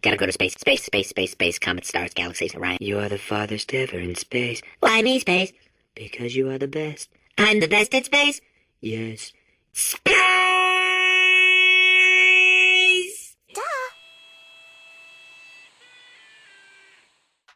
Gotta go to space. Space, space, space, space. Comets, stars, galaxies, Orion. You are the farthest ever in space. Why me space? Because you are the best. I'm the best at space? Yes. Space! Duh.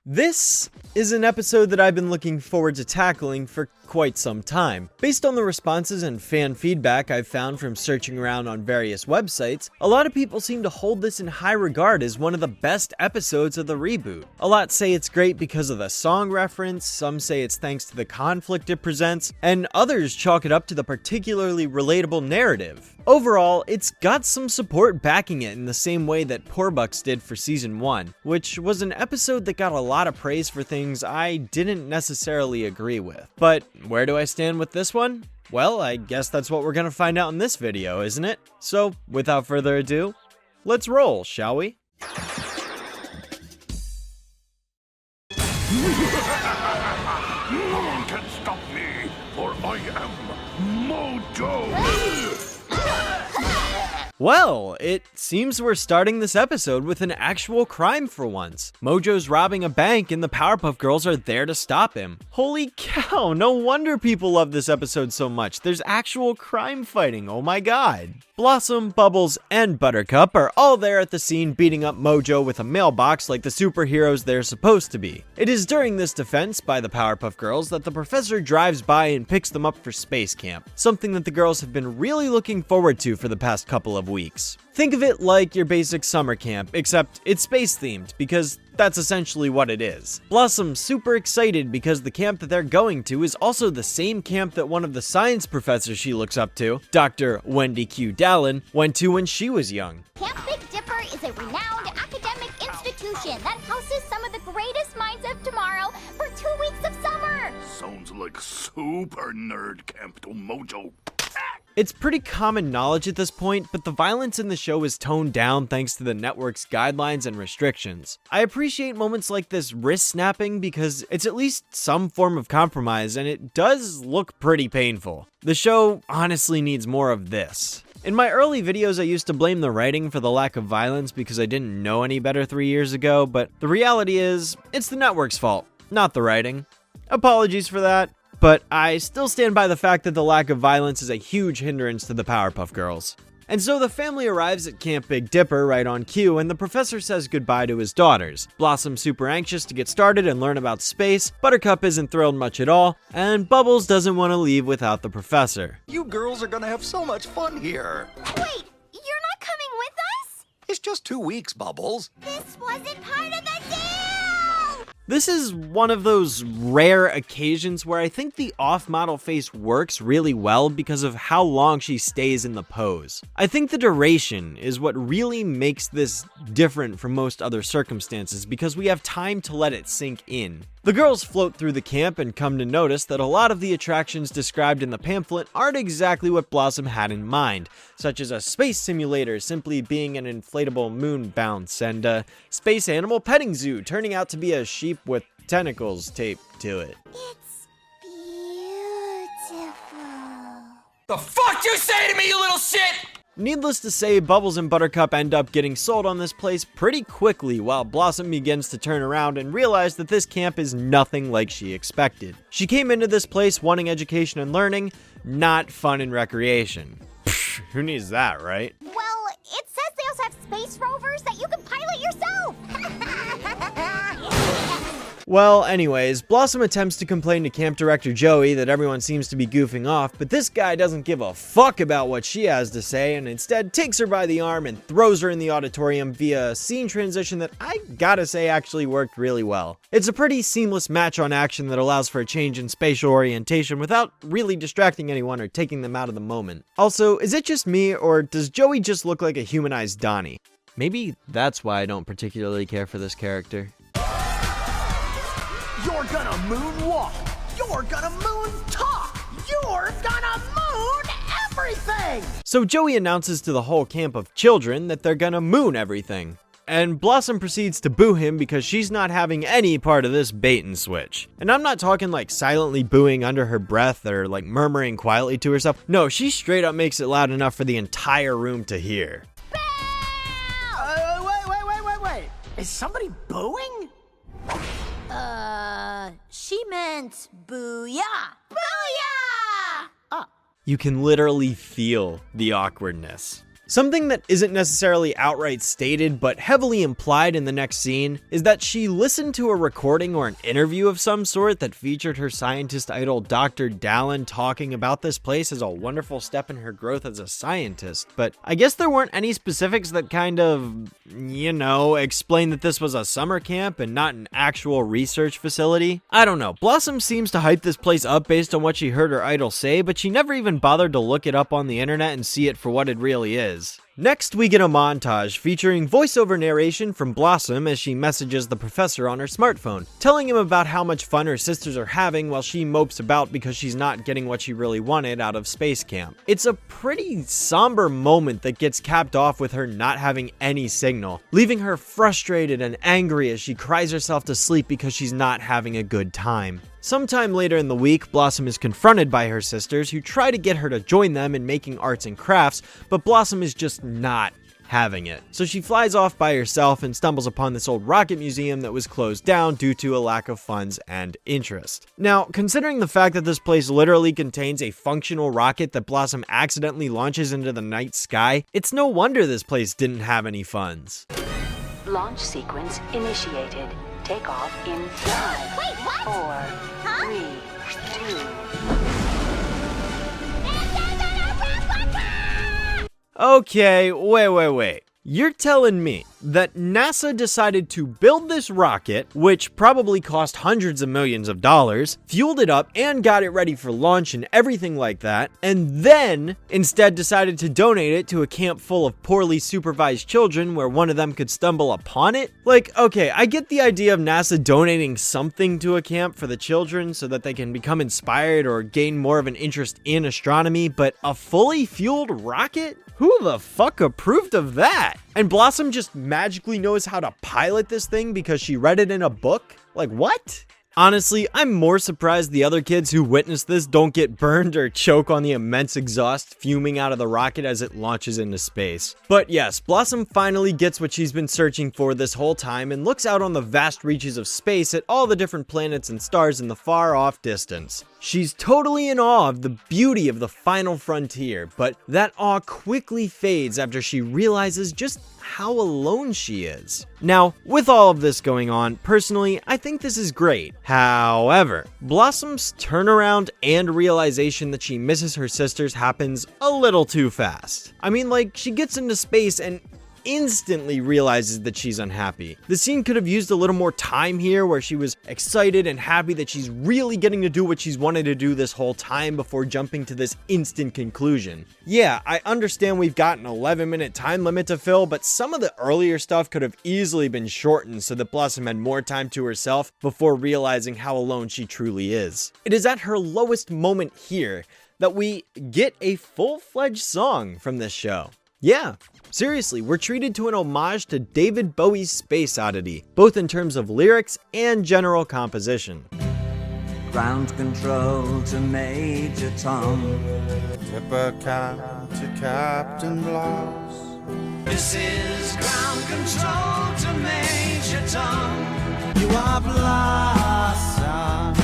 This is an episode that I've been looking forward to tackling for quite some time. Based on the responses and fan feedback I've found from searching around on various websites, a lot of people seem to hold this in high regard as one of the best episodes of the reboot. A lot say it's great because of the song reference, some say it's thanks to the conflict it presents, and others chalk it up to the particularly relatable narrative. Overall, it's got some support backing it in the same way that Powerpuff did for season 1, which was an episode that got a lot of praise for things I didn't necessarily agree with. But where do I stand with this one? Well, I guess that's what we're gonna find out in this video, isn't it? So, without further ado, let's roll, shall we? No one can stop me, for I am Mojo! Well, it seems we're starting this episode with an actual crime for once. Mojo's robbing a bank and the Powerpuff Girls are there to stop him. Holy cow, no wonder people love this episode so much. There's actual crime fighting, oh my god. Blossom, Bubbles, and Buttercup are all there at the scene beating up Mojo with a mailbox like the superheroes they're supposed to be. It is during this defense by the Powerpuff Girls that the professor drives by and picks them up for space camp, something that the girls have been really looking forward to for the past couple of weeks. Think of it like your basic summer camp, except it's space themed, because that's essentially what it is. Blossom's super excited because the camp that they're going to is also the same camp that one of the science professors she looks up to, Dr. Wendy Q. Dallin, went to when she was young. Camp Big Dipper is a renowned academic institution that houses some of the greatest minds of tomorrow for 2 weeks of summer. Sounds like super nerd camp to Mojo. It's pretty common knowledge at this point, but the violence in the show is toned down thanks to the network's guidelines and restrictions. I appreciate moments like this wrist snapping because it's at least some form of compromise, and it does look pretty painful. The show honestly needs more of this. In my early videos, I used to blame the writing for the lack of violence because I didn't know any better 3 years ago, but the reality is, it's the network's fault, not the writing. Apologies for that. But I still stand by the fact that the lack of violence is a huge hindrance to the Powerpuff Girls. And so the family arrives at Camp Big Dipper right on cue, and the professor says goodbye to his daughters. Blossom's super anxious to get started and learn about space, Buttercup isn't thrilled much at all, and Bubbles doesn't want to leave without the professor. You girls are gonna have so much fun here. Wait, you're not coming with us? It's just 2 weeks, Bubbles. This wasn't part of the deal! This is one of those rare occasions where I think the off-model face works really well because of how long she stays in the pose. I think the duration is what really makes this different from most other circumstances because we have time to let it sink in. The girls float through the camp and come to notice that a lot of the attractions described in the pamphlet aren't exactly what Blossom had in mind, such as a space simulator simply being an inflatable moon bounce, and a space animal petting zoo turning out to be a sheep with tentacles taped to it. It's beautiful. The fuck you say to me, you little shit? Needless to say, Bubbles and Buttercup end up getting sold on this place pretty quickly while Blossom begins to turn around and realize that this camp is nothing like she expected. She came into this place wanting education and learning, not fun and recreation. Pfft, who needs that, right? Well, it says they also have space rovers that you can pilot yourself. Well, anyways, Blossom attempts to complain to camp director Joey that everyone seems to be goofing off, but this guy doesn't give a fuck about what she has to say and instead takes her by the arm and throws her in the auditorium via a scene transition that I gotta say actually worked really well. It's a pretty seamless match on action that allows for a change in spatial orientation without really distracting anyone or taking them out of the moment. Also, is it just me, or does Joey just look like a humanized Donnie? Maybe that's why I don't particularly care for this character. You're gonna moonwalk. You're gonna moon talk. You're gonna moon everything. So Joey announces to the whole camp of children that they're gonna moon everything. And Blossom proceeds to boo him because she's not having any part of this bait and switch. And I'm not talking like silently booing under her breath or like murmuring quietly to herself. No, she straight up makes it loud enough for the entire room to hear. Wait. Is somebody booing? She meant booyah! Booyah! You can literally feel the awkwardness. Something that isn't necessarily outright stated but heavily implied in the next scene is that she listened to a recording or an interview of some sort that featured her scientist idol Dr. Dallin talking about this place as a wonderful step in her growth as a scientist, but I guess there weren't any specifics that kind of, explain that this was a summer camp and not an actual research facility. I don't know, Blossom seems to hype this place up based on what she heard her idol say, but she never even bothered to look it up on the internet and see it for what it really is. Next, we get a montage featuring voiceover narration from Blossom as she messages the professor on her smartphone, telling him about how much fun her sisters are having while she mopes about because she's not getting what she really wanted out of space camp. It's a pretty somber moment that gets capped off with her not having any signal, leaving her frustrated and angry as she cries herself to sleep because she's not having a good time. Sometime later in the week, Blossom is confronted by her sisters who try to get her to join them in making arts and crafts, but Blossom is just not having it. So she flies off by herself and stumbles upon this old rocket museum that was closed down due to a lack of funds and interest. Now, considering the fact that this place literally contains a functional rocket that Blossom accidentally launches into the night sky, it's no wonder this place didn't have any funds. Launch sequence initiated. Takeoff in 5, Wait, what? 4, 3, 2. Okay, wait. You're telling me that NASA decided to build this rocket, which probably cost hundreds of millions of dollars, fueled it up and got it ready for launch and everything like that, and then instead decided to donate it to a camp full of poorly supervised children where one of them could stumble upon it? Like, okay, I get the idea of NASA donating something to a camp for the children so that they can become inspired or gain more of an interest in astronomy, but a fully fueled rocket? Who the fuck approved of that? And Blossom just magically knows how to pilot this thing because she read it in a book? Like, what? Honestly, I'm more surprised the other kids who witnessed this don't get burned or choke on the immense exhaust fuming out of the rocket as it launches into space. But yes, Blossom finally gets what she's been searching for this whole time and looks out on the vast reaches of space at all the different planets and stars in the far off distance. She's totally in awe of the beauty of the final frontier, but that awe quickly fades after she realizes just how alone she is. Now, with all of this going on, personally, I think this is great. However, Blossom's turnaround and realization that she misses her sisters happens a little too fast. I mean, like, she gets into space and instantly realizes that she's unhappy. The scene could have used a little more time here where she was excited and happy that she's really getting to do what she's wanted to do this whole time before jumping to this instant conclusion. Yeah, I understand we've got an 11-minute time limit to fill, but some of the earlier stuff could have easily been shortened so that Blossom had more time to herself before realizing how alone she truly is. It is at her lowest moment here that we get a full-fledged song from this show. Yeah, seriously, we're treated to an homage to David Bowie's Space Oddity, both in terms of lyrics and general composition. Ground control to Major Tom. Tip a cap to Captain Bloss. This is ground control to Major Tom. You are Blossom,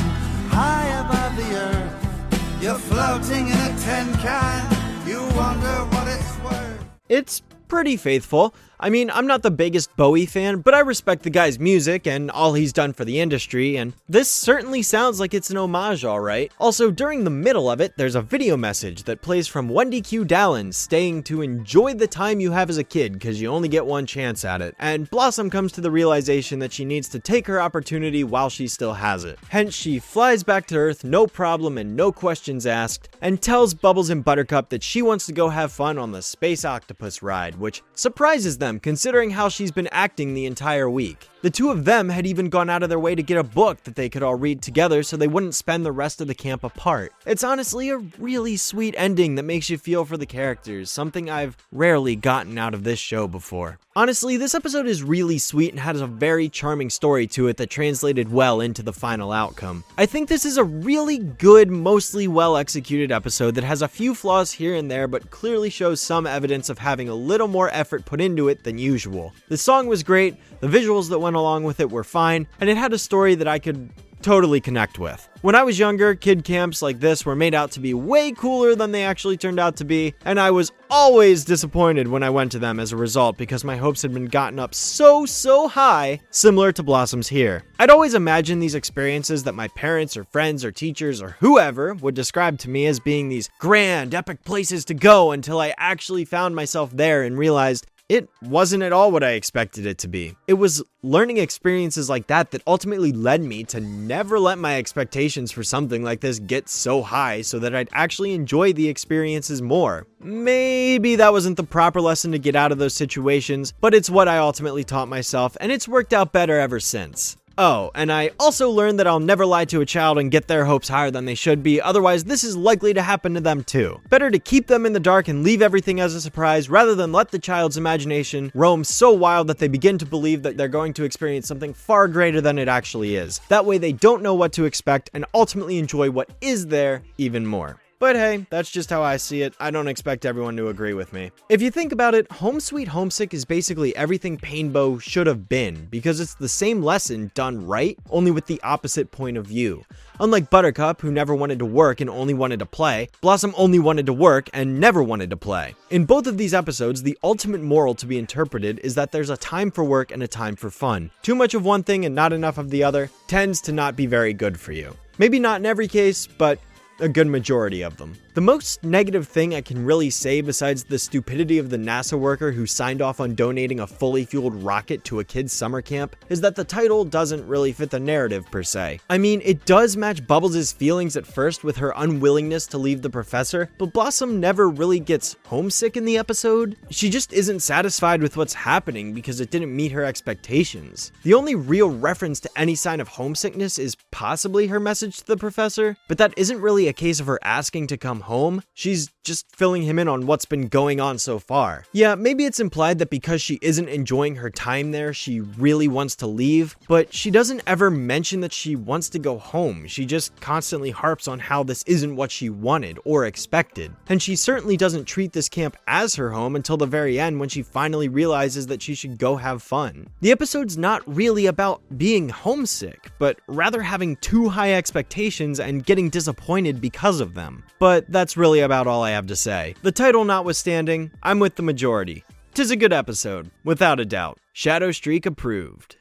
high above the earth. You're floating in a tin can. You wonder what it's worth. It's pretty faithful. I mean, I'm not the biggest Bowie fan, but I respect the guy's music and all he's done for the industry, and this certainly sounds like it's an homage, alright. Also, during the middle of it, there's a video message that plays from Wendy Q. Dallin stating to enjoy the time you have as a kid because you only get one chance at it, and Blossom comes to the realization that she needs to take her opportunity while she still has it. Hence, she flies back to Earth, no problem and no questions asked, and tells Bubbles and Buttercup that she wants to go have fun on the Space Octopus ride, which surprises them considering how she's been acting the entire week. The two of them had even gone out of their way to get a book that they could all read together so they wouldn't spend the rest of the camp apart. It's honestly a really sweet ending that makes you feel for the characters, something I've rarely gotten out of this show before. Honestly, this episode is really sweet and has a very charming story to it that translated well into the final outcome. I think this is a really good, mostly well executed episode that has a few flaws here and there, but clearly shows some evidence of having a little more effort put into it than usual. The song was great, the visuals that went along with it were fine, and it had a story that I could totally connect with. When I was younger, kid camps like this were made out to be way cooler than they actually turned out to be, and I was always disappointed when I went to them as a result because my hopes had been gotten up so high, similar to Blossom's here. I'd always imagined these experiences that my parents or friends or teachers or whoever would describe to me as being these grand, epic places to go until I actually found myself there and realized it wasn't at all what I expected it to be. It was learning experiences like that that ultimately led me to never let my expectations for something like this get so high so that I'd actually enjoy the experiences more. Maybe that wasn't the proper lesson to get out of those situations, but it's what I ultimately taught myself, and it's worked out better ever since. Oh, and I also learned that I'll never lie to a child and get their hopes higher than they should be, otherwise this is likely to happen to them too. Better to keep them in the dark and leave everything as a surprise rather than let the child's imagination roam so wild that they begin to believe that they're going to experience something far greater than it actually is. That way they don't know what to expect and ultimately enjoy what is there even more. But hey, that's just how I see it. I don't expect everyone to agree with me. If you think about it, Home Sweet Homesick is basically everything Painbow should have been, because it's the same lesson done right, only with the opposite point of view. Unlike Buttercup, who never wanted to work and only wanted to play, Blossom only wanted to work and never wanted to play. In both of these episodes, the ultimate moral to be interpreted is that there's a time for work and a time for fun. Too much of one thing and not enough of the other tends to not be very good for you. Maybe not in every case, but a good majority of them. The most negative thing I can really say, besides the stupidity of the NASA worker who signed off on donating a fully fueled rocket to a kid's summer camp, is that the title doesn't really fit the narrative per se. I mean, it does match Bubbles' feelings at first with her unwillingness to leave the professor, but Blossom never really gets homesick in the episode. She just isn't satisfied with what's happening because it didn't meet her expectations. The only real reference to any sign of homesickness is possibly her message to the professor, but that isn't really a case of her asking to come home. She's just filling him in on what's been going on so far. Yeah, maybe it's implied that because she isn't enjoying her time there, she really wants to leave, but she doesn't ever mention that she wants to go home. She just constantly harps on how this isn't what she wanted or expected. And she certainly doesn't treat this camp as her home until the very end when she finally realizes that she should go have fun. The episode's not really about being homesick, but rather having too high expectations and getting disappointed because of them. But that's really about all I have to say. The title notwithstanding, I'm with the majority. 'Tis a good episode, without a doubt. Shadow Streak approved.